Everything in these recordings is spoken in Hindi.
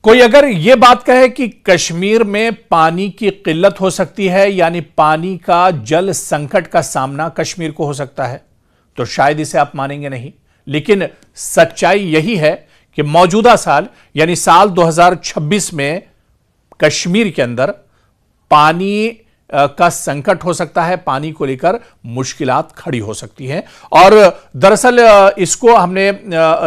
कोई अगर यह बात कहे कि कश्मीर में पानी की किल्लत हो सकती है, यानी पानी का जल संकट का सामना कश्मीर को हो सकता है, तो शायद इसे आप मानेंगे नहीं। लेकिन सच्चाई यही है कि मौजूदा साल यानी साल 2026 में कश्मीर के अंदर पानी का संकट हो सकता है, पानी को लेकर मुश्किलात खड़ी हो सकती हैं। और दरअसल इसको हमने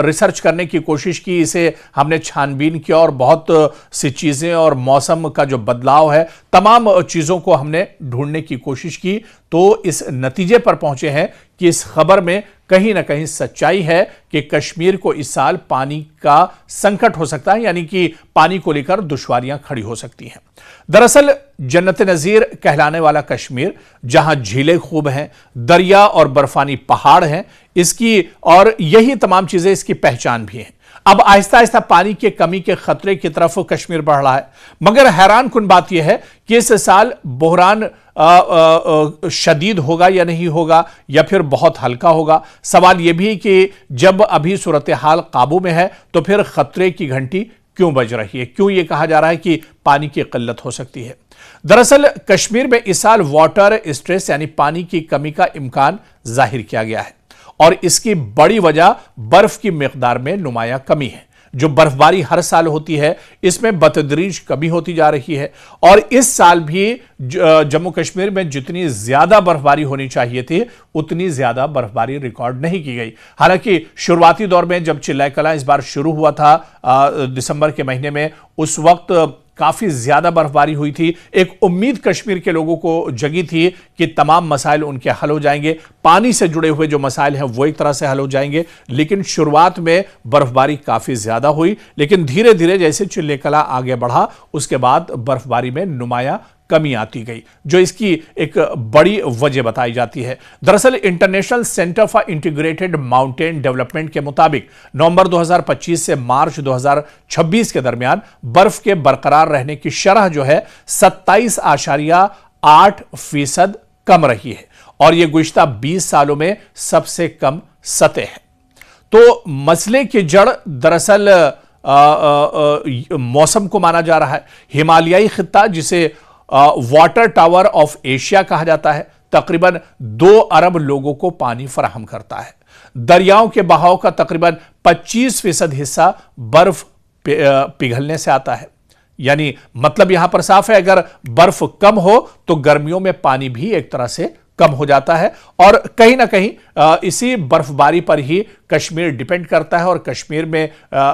रिसर्च करने की कोशिश की, इसे हमने छानबीन किया और बहुत सी चीज़ें और मौसम का जो बदलाव है, तमाम चीज़ों को हमने ढूंढने की कोशिश की, तो इस नतीजे पर पहुंचे हैं कि इस खबर में कहीं ना कहीं सच्चाई है कि कश्मीर को इस साल पानी का संकट हो सकता है, यानी कि पानी को लेकर दुश्वारियां खड़ी हो सकती हैं। दरअसल जन्नत नज़ीर कहलाने वाला कश्मीर, जहां झीलें खूब हैं, दरिया और बर्फानी पहाड़ हैं, इसकी और यही तमाम चीजें इसकी पहचान भी हैं। अब आहिस्ता आहिस्ता पानी के कमी के खतरे की तरफ कश्मीर बढ़ रहा है, मगर हैरान कुन बात यह है कि इस साल बहरान शदीद होगा या नहीं होगा, या फिर बहुत हल्का होगा। सवाल यह भी कि जब अभी सूरत हाल काबू में है तो फिर खतरे की घंटी क्यों बज रही है, क्यों यह कहा जा रहा है कि पानी की किल्लत हो सकती है। दरअसल कश्मीर में इस साल वाटर स्ट्रेस यानी पानी की कमी का इम्कान जाहिर किया गया है, और इसकी बड़ी वजह बर्फ की मिकदार में नुमाया कमी है। जो बर्फबारी हर साल होती है, इसमें बतदरीज कमी होती जा रही है, और इस साल भी जम्मू कश्मीर में जितनी ज्यादा बर्फबारी होनी चाहिए थी, उतनी ज्यादा बर्फबारी रिकॉर्ड नहीं की गई। हालांकि शुरुआती दौर में जब चिल्लाई कलां इस बार शुरू हुआ था दिसंबर के महीने में, उस वक्त काफी ज्यादा बर्फबारी हुई थी। एक उम्मीद कश्मीर के लोगों को जगी थी कि तमाम मसाइल उनके हल हो जाएंगे, पानी से जुड़े हुए जो मसाइल हैं वो एक तरह से हल हो जाएंगे। लेकिन शुरुआत में बर्फबारी काफी ज्यादा हुई, लेकिन धीरे धीरे जैसे चिल्लाई कलां आगे बढ़ा, उसके बाद बर्फबारी में नुमाया कमी आती गई, जो इसकी एक बड़ी वजह बताई जाती है। दरअसल international centre for integrated mountain development के मुताबिक नवंबर 2025 से मार्च 2026 के दरमियान बर्फ के बरकरार रहने की शरह जो है 27.8% कम रही है, और यह गुज़िश्ता 20 सालों में सबसे कम सतह है। तो मसले की जड़ दरअसल मौसम को माना जा रहा है। हिमालयाई खित्ता, जिसे वाटर टावर ऑफ एशिया कहा जाता है, तकरीबन 2 अरब लोगों को पानी फराहम करता है। दरियाओं के बहाव का तकरीबन 25% हिस्सा बर्फ पिघलने से आता है। यानी मतलब यहां पर साफ है, अगर बर्फ कम हो तो गर्मियों में पानी भी एक तरह से कम हो जाता है, और कहीं ना कहीं इसी बर्फबारी पर ही कश्मीर डिपेंड करता है, और कश्मीर में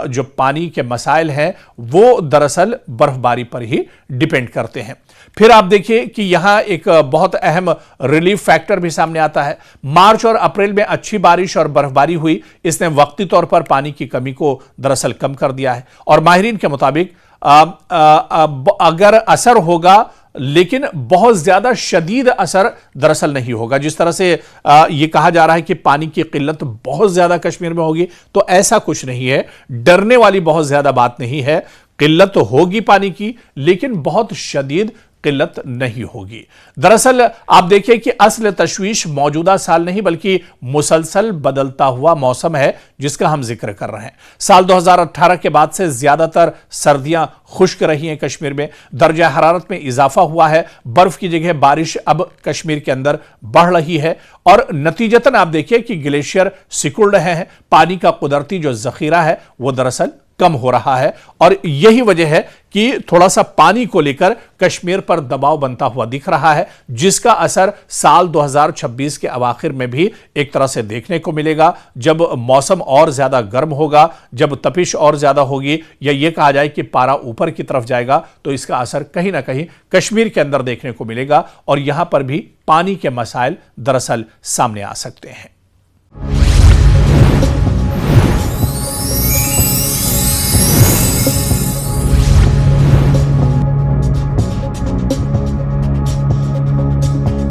जो पानी के मसाइल हैं वो दरअसल बर्फबारी पर ही डिपेंड करते हैं। फिर आप देखिए कि यहां एक बहुत अहम रिलीफ फैक्टर भी सामने आता है। मार्च और अप्रैल में अच्छी बारिश और बर्फबारी हुई, इसने वक्ती तौर पर पानी की कमी को दरअसल कम कर दिया है, और माहिरीन के मुताबिक अगर असर होगा, लेकिन बहुत ज्यादा शदीद असर दरअसल नहीं होगा। जिस तरह से यह कहा जा रहा है कि पानी की किल्लत बहुत ज्यादा कश्मीर में होगी, तो ऐसा कुछ नहीं है, डरने वाली बहुत ज्यादा बात नहीं है। किल्लत तो होगी पानी की, लेकिन बहुत शदीद किल्लत नहीं होगी। दरअसल आप देखिए कि असल तशवीश मौजूदा साल नहीं, बल्कि मुसलसल बदलता हुआ मौसम है जिसका हम जिक्र कर रहे हैं। साल 2018 के बाद से ज्यादातर सर्दियां खुश्क रही हैं कश्मीर में, दर्जा हरारत में इजाफा हुआ है, बर्फ की जगह बारिश अब कश्मीर के अंदर बढ़ रही है, और नतीजतन आप देखिए कि ग्लेशियर सिकुड़ रहे हैं, पानी का कुदरती जो जखीरा है वो दरअसल कम हो रहा है, और यही वजह है कि थोड़ा सा पानी को लेकर कश्मीर पर दबाव बनता हुआ दिख रहा है, जिसका असर साल 2026 के अवाखिर में भी एक तरह से देखने को मिलेगा, जब मौसम और ज्यादा गर्म होगा, जब तपिश और ज्यादा होगी, या यह कहा जाए कि पारा ऊपर की तरफ जाएगा, तो इसका असर कहीं ना कहीं कश्मीर के अंदर देखने को मिलेगा, और यहां पर भी पानी के मसाइल दरअसल सामने आ सकते हैं।